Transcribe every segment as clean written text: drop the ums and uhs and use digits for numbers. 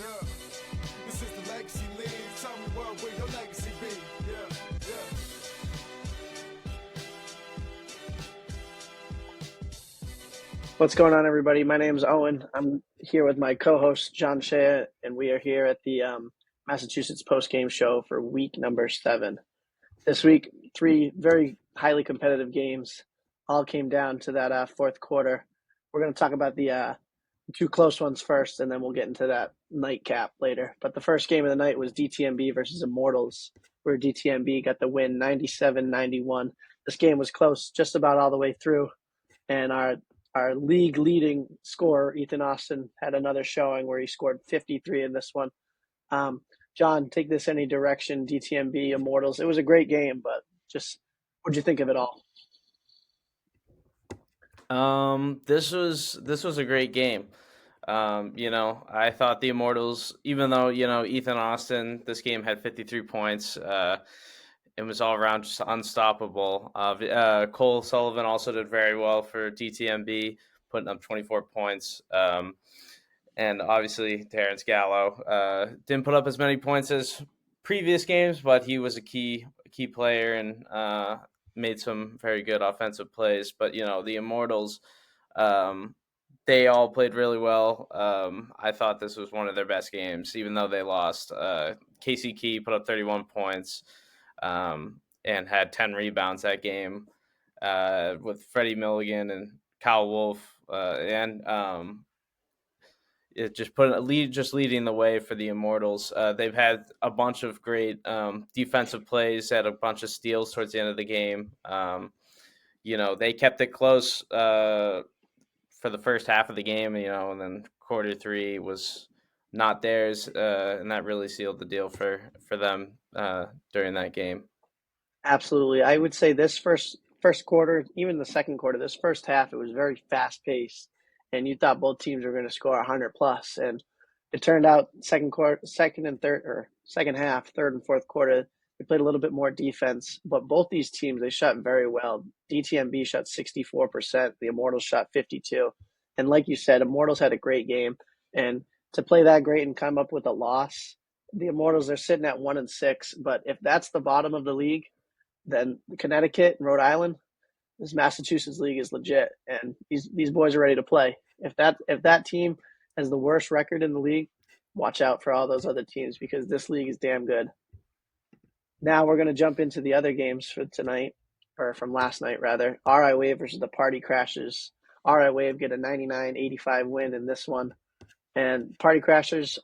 Yeah. This is the Legacy League. Tell me what will your legacy be? Yeah, yeah. What's going on, everybody? My name's Owen. I'm here with my co-host, John Shea, and we are here at the Massachusetts Postgame show for week number 7. This week, 3 very highly competitive games all came down to that fourth quarter. We're going to talk about the 2 close ones first, and then we'll get into that nightcap later. But the first game of the night was DTMB versus Immortals, where DTMB got the win 97-91. This game was close just about all the way through, and our league leading scorer, Ethan Austin, had another showing where he scored 53 in this one. John, take this any direction, DTMB, Immortals. It was a great game, but just what'd you think of it all? This was a great game. I thought the Immortals, even though, Ethan Austin, this game had 53 points, it was all around just unstoppable. Cole Sullivan also did very well for DTMB, putting up 24 points. And obviously Terrence Gallo didn't put up as many points as previous games, but he was a key player and made some very good offensive plays. But the Immortals, they all played really well. I thought this was one of their best games, even though they lost. Casey Key put up 31 points and had 10 rebounds that game with Freddie Milligan and Kyle Wolf and it just leading the way for the Immortals. They've had a bunch of great defensive plays, had a bunch of steals towards the end of the game. They kept it close for the first half of the game, and then quarter 3 was not theirs, and that really sealed the deal for them during that game. Absolutely. I would say this first quarter, even the second quarter, this first half, it was very fast paced, and you thought both teams were going to score 100 plus, and it turned out second half, third and fourth quarter, they played a little bit more defense, but both these teams, they shot very well. DTMB shot 64%, the Immortals shot 52%. And like you said, Immortals had a great game, and to play that great and come up with a loss, the Immortals are sitting at 1-6, but if that's the bottom of the league, then Connecticut and Rhode Island, this Massachusetts league is legit, and these boys are ready to play. If that team has the worst record in the league, watch out for all those other teams because this league is damn good. Now we're going to jump into the other games for tonight, or from last night rather. RI Wave versus the Party Crashers. RI Wave get a 99-85 win in this one, and Party Crashers,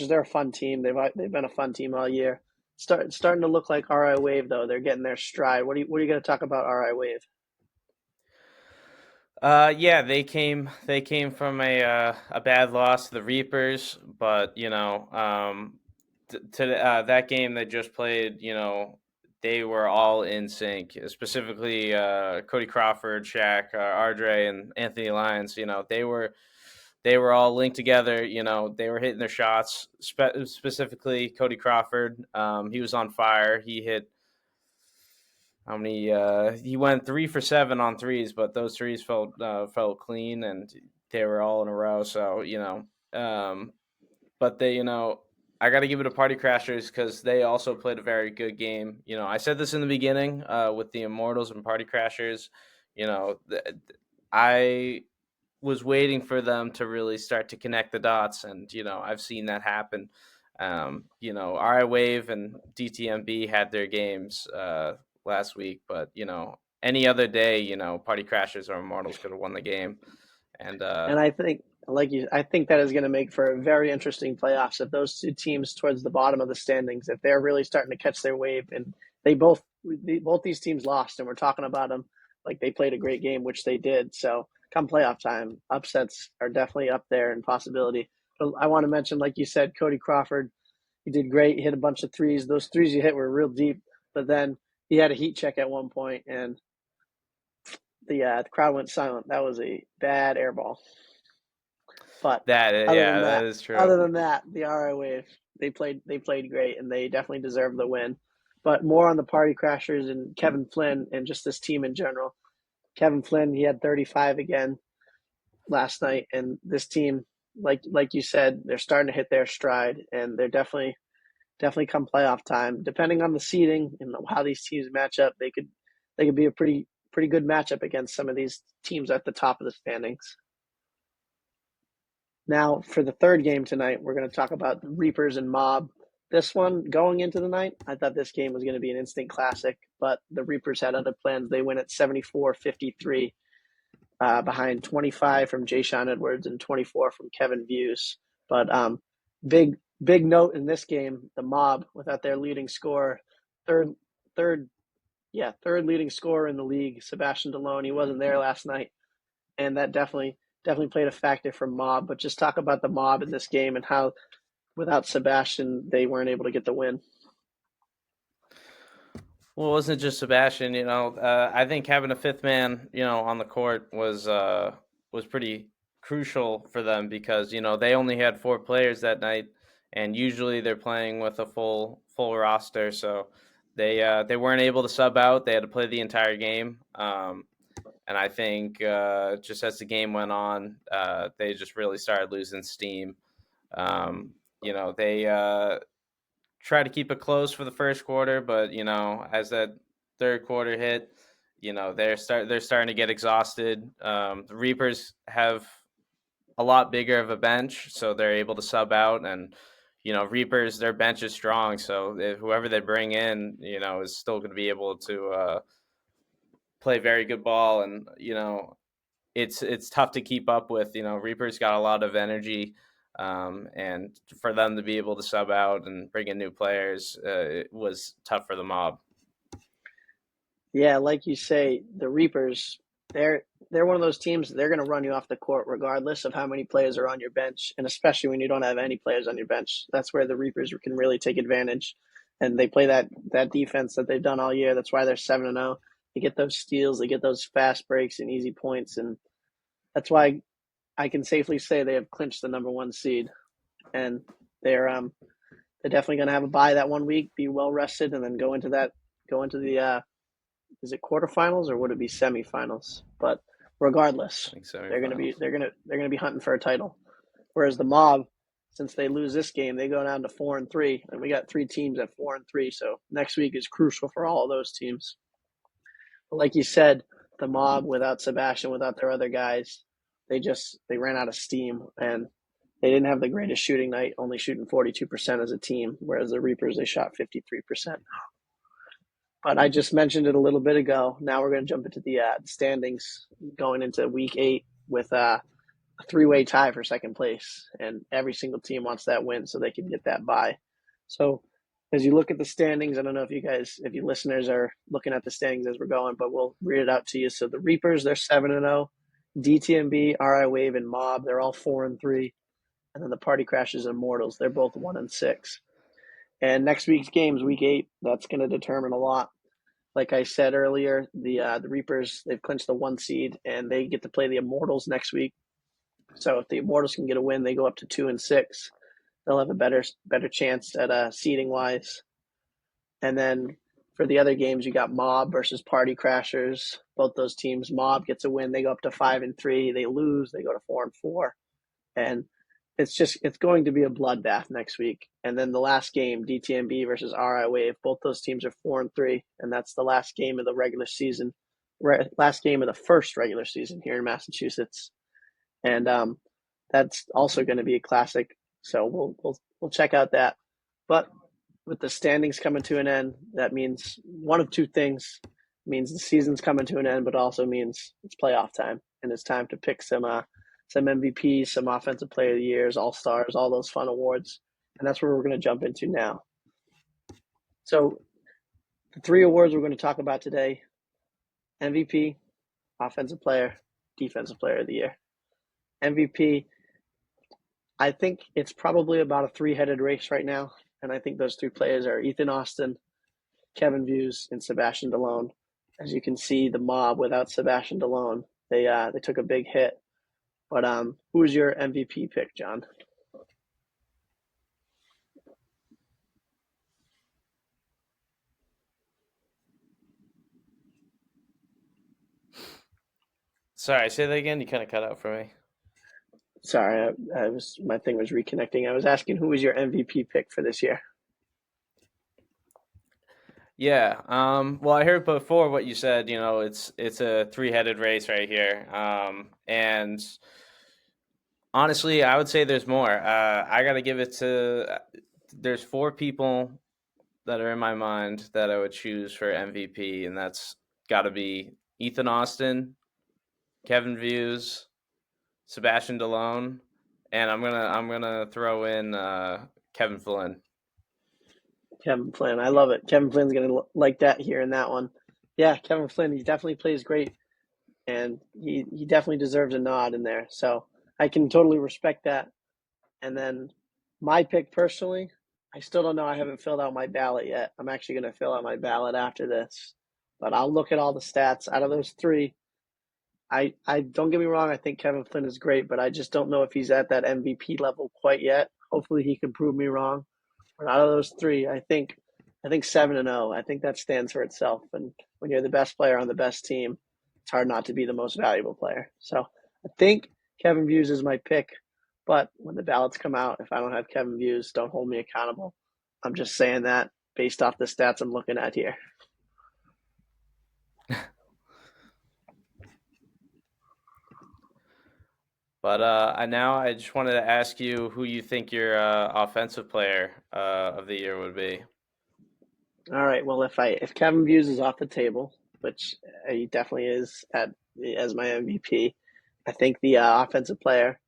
they're a fun team. They've been a fun team all year. Starting to look like RI Wave, though. They're getting their stride. What are you going to talk about RI Wave? Yeah, they came from a bad loss to the Reapers, but that game they just played, they were all in sync. Specifically, Cody Crawford, Shaq, Ardre, and Anthony Lyons. They were all linked together. They were hitting their shots. Specifically, Cody Crawford, he was on fire. He hit how many? He went 3 for 7 on threes, but those threes felt clean and they were all in a row. So but they I got to give it to Party Crashers because they also played a very good game. I said this in the beginning with the Immortals and Party Crashers. I was waiting for them to really start to connect the dots, and I've seen that happen. RI Wave and DTMB had their games last week, but any other day, Party Crashers or Immortals could have won the game. And I think, I think that is going to make for a very interesting playoffs if those two teams towards the bottom of the standings, if they're really starting to catch their wave, and both these teams lost, and we're talking about them like they played a great game, which they did. So come playoff time, upsets are definitely up there in possibility. But I want to mention, like you said, Cody Crawford, he did great. He hit a bunch of threes. Those threes he hit were real deep, but then he had a heat check at one point, and the crowd went silent. That was a bad air ball. But that is true. Other than that, the RI Wave, they played great, and they definitely deserved the win. But more on the Party Crashers and Kevin Flynn and just this team in general. Kevin Flynn, he had 35 again last night, and this team, like you said, they're starting to hit their stride, and they're definitely come playoff time, depending on the seeding and how these teams match up, they could be a pretty good matchup against some of these teams at the top of the standings. Now, for the third game tonight, we're going to talk about the Reapers and Mob. This one, going into the night, I thought this game was going to be an instant classic, but the Reapers had other plans. They win at 74-53, behind 25 from Jay Sean Edwards and 24 from Kevin Views. But big note in this game, the Mob, without their leading scorer, third leading scorer in the league, Sebastian Delone. He wasn't there last night, and that definitely played a factor for Mob. But just talk about the Mob in this game and how without Sebastian they weren't able to get the win. Well, it wasn't just Sebastian. I think having a fifth man, on the court was pretty crucial for them because they only had 4 players that night, and usually they're playing with a full roster. So they weren't able to sub out. They had to play the entire game. And I think just as the game went on, they just really started losing steam. They try to keep it close for the first quarter, but as that third quarter hit, they're starting to get exhausted. The Reapers have a lot bigger of a bench, so they're able to sub out, and Reapers, their bench is strong, so whoever they bring in, is still going to be able to play very good ball, and it's tough to keep up with. Reapers got a lot of energy. And for them to be able to sub out and bring in new players, it was tough for the Mob. Yeah, like you say, the Reapers, they're one of those teams, they're going to run you off the court regardless of how many players are on your bench, and especially when you don't have any players on your bench. That's where the Reapers can really take advantage, and they play that defense that they've done all year. That's why they're 7-0. They get those steals, they get those fast breaks and easy points, and that's why I can safely say they have clinched the number 1 seed, and they're definitely going to have a bye that 1 week, be well rested, and then go into the is it quarterfinals or would it be semifinals? But regardless, they're going to be hunting for a title. Whereas the Mob, since they lose this game, they go down to 4-3, and we got 3 teams at 4-3. So next week is crucial for all of those teams. But like you said, the Mob without Sebastian, without their other guys, they ran out of steam, and they didn't have the greatest shooting night, only shooting 42% as a team, whereas the Reapers, they shot 53%. But I just mentioned it a little bit ago. Now we're going to jump into the standings going into week 8 with a 3-way tie for second place, and every single team wants that win so they can get that bye. So as you look at the standings, I don't know if you listeners are looking at the standings as we're going, but we'll read it out to you. So the Reapers, they're 7-0. DTMB, RI Wave, and Mob, they're all 4-3. And then the Party Crashers and Immortals, they're both 1-6. And next week's games, week 8, that's going to determine a lot. Like I said earlier, the Reapers, they've clinched the 1 seed, and they get to play the Immortals next week. So if the Immortals can get a win, they go up to 2-6. They'll have a better chance at seeding wise. And then for the other games, you got Mob versus Party Crashers. Both those teams, Mob gets a win, they go up to 5-3. They lose, they go to 4-4. And it's going to be a bloodbath next week. And then the last game, DTMB versus RI Wave, both those teams are 4-3, and that's the last game of the regular season, last game of the first regular season here in Massachusetts. And that's also going to be a classic. So we'll check out that. But with the standings coming to an end, that means one of 2 things. It means the season's coming to an end, but also means it's playoff time, and it's time to pick some MVPs, some Offensive Player of the Years, All-Stars, all those fun awards. And that's where we're going to jump into now. So the 3 awards we're going to talk about today: MVP, Offensive Player, Defensive Player of the Year. MVP, I think it's probably about a 3-headed race right now. And I think those 3 players are Ethan Austin, Kevin Views, and Sebastian Delone. As you can see, the Mob without Sebastian Delone, they took a big hit. But who's your MVP pick, John? Sorry, say that again. You kind of cut out for me. Sorry, my thing was reconnecting. I was asking who was your MVP pick for this year. Yeah. Well, I heard before what you said. It's a three-headed race right here. And honestly, I would say there's more. I got to give it to. There's four people that are in my mind that I would choose for MVP, and that's got to be Ethan Austin, Kevin Views, Sebastian Delone, and I'm gonna throw in Kevin Flynn. Kevin Flynn, I love it. Kevin Flynn's gonna like that here in that one. Yeah, Kevin Flynn, he definitely plays great, and he definitely deserves a nod in there. So I can totally respect that. And then my pick personally, I still don't know. I haven't filled out my ballot yet. I'm actually going to fill out my ballot after this, but I'll look at all the stats. Out of those three, I don't get me wrong. I think Kevin Flynn is great, but I just don't know if he's at that MVP level quite yet. Hopefully, he can prove me wrong. But out of those three, I think 7-0. I think that stands for itself. And when you're the best player on the best team, it's hard not to be the most valuable player. So I think Kevin Views is my pick. But when the ballots come out, if I don't have Kevin Views, don't hold me accountable. I'm just saying that based off the stats I'm looking at here. But I just wanted to ask you who you think your offensive player of the year would be. All right. Well, if Kevin Views is off the table, which he definitely is as my MVP, I think the offensive player.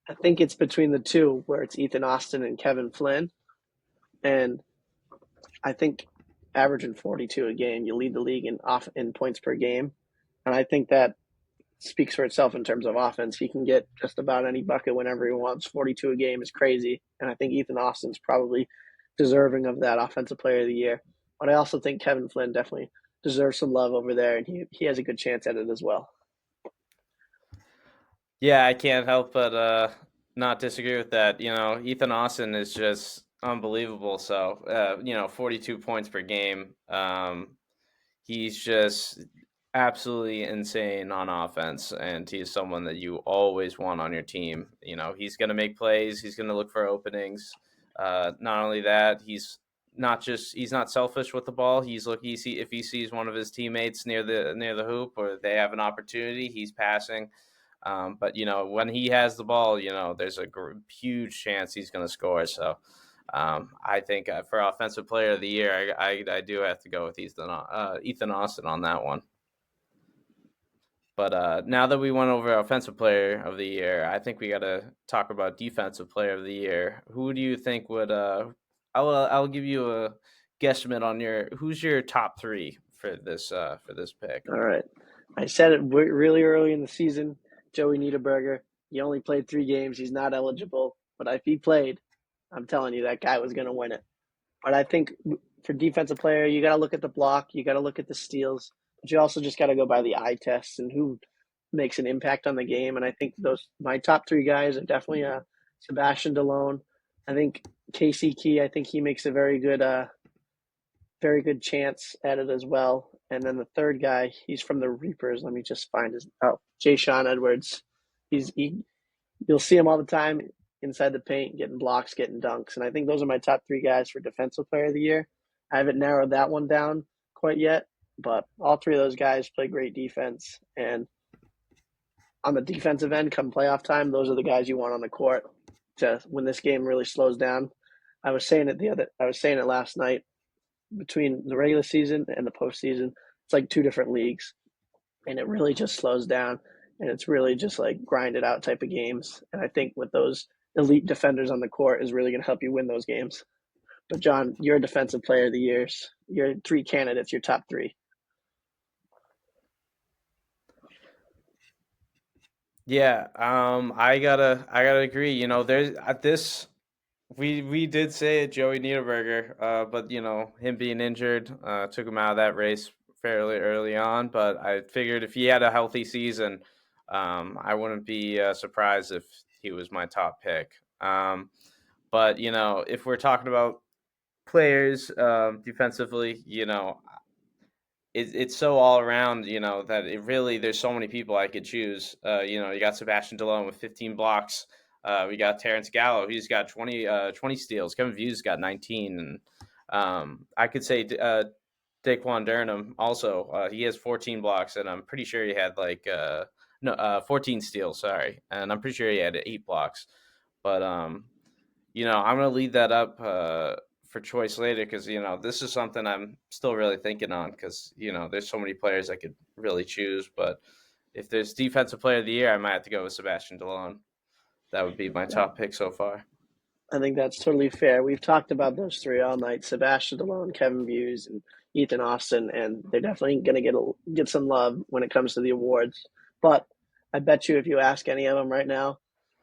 I think it's between the two, where it's Ethan Austin and Kevin Flynn, and I think averaging 42 a game, you lead the league in points per game, and I think that speaks for itself in terms of offense. He can get just about any bucket whenever he wants. 42 a game is crazy, and I think Ethan Austin's probably deserving of that offensive player of the year. But I also think Kevin Flynn definitely deserves some love over there, and he has a good chance at it as well. Yeah, I can't help but not disagree with that. Ethan Austin is just unbelievable. So, 42 points per game. He's just absolutely insane on offense, and he's someone that you always want on your team. He's going to make plays. He's going to look for openings. Not only that, he's not selfish with the ball. If he sees one of his teammates near the hoop or they have an opportunity, he's passing. But when he has the ball, there's a huge chance he's going to score. So I think for offensive player of the year, I do have to go with Ethan Austin on that one. But now that we went over offensive player of the year, I think we got to talk about defensive player of the year. Who do you think would? I'll give you a guesstimate on who's your top three for this pick. All right. I said it really early in the season. Joey Niederberger. He only played 3 games. He's not eligible. But if he played, I'm telling you, that guy was going to win it. But I think for defensive player, you got to look at the block. You got to look at the steals. But you also just got to go by the eye test and who makes an impact on the game. And I think my top 3 guys are definitely Sebastian Delone. I think Casey Key. I think he makes a very good chance at it as well. And then the third guy, he's from the Reapers. Let me just find Jay Sean Edwards. You'll see him all the time inside the paint, getting blocks, getting dunks. And I think those are my top 3 guys for defensive player of the year. I haven't narrowed that one down quite yet, but all 3 of those guys play great defense. And on the defensive end, come playoff time, those are the guys you want on the court to when this game really slows down. I was saying it last night. Between the regular season and the postseason, it's like 2 different leagues, and it really just slows down, and it's really just like grind it out type of games. And I think with those elite defenders on the court is really going to help you win those games. But John, you're defensive player of the years. Your 3 candidates, your top 3. Yeah, I gotta agree. There's at this we did say it, Joey Niederberger, but him being injured took him out of that race fairly early on. But I figured if he had a healthy season, I wouldn't be surprised if he was my top pick. But if we're talking about players defensively, it's so all around, that it really there's so many people I could choose. You got Sebastian Delone with 15 blocks. We got Terrence Gallo. He's got 20 steals. Kevin View's got 19, and I could say Daquan Durham also. He has 14 blocks, and I'm pretty sure he had 14 steals. Sorry, and I'm pretty sure he had 8 blocks. But I'm gonna lead that up for choice later because this is something I'm still really thinking on because there's so many players I could really choose. But if there's defensive player of the year, I might have to go with Sebastian Delone. That would be my top pick so far. I think that's totally fair. We've talked about those three all night: Sebastian Delone, Kevin Hughes, and Ethan Austin, and they're definitely going to get some love when it comes to the awards. But I bet you, if you ask any of them right now,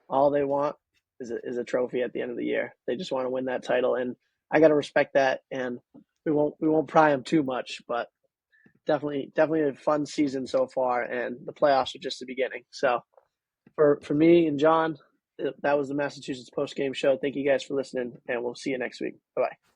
all they want is a trophy at the end of the year. They just want to win that title, and I got to respect that. And we won't pry them too much, but definitely a fun season so far, and the playoffs are just the beginning. So for me and John, that was the Massachusetts Post Game Show. Thank you guys for listening, and we'll see you next week. Bye bye.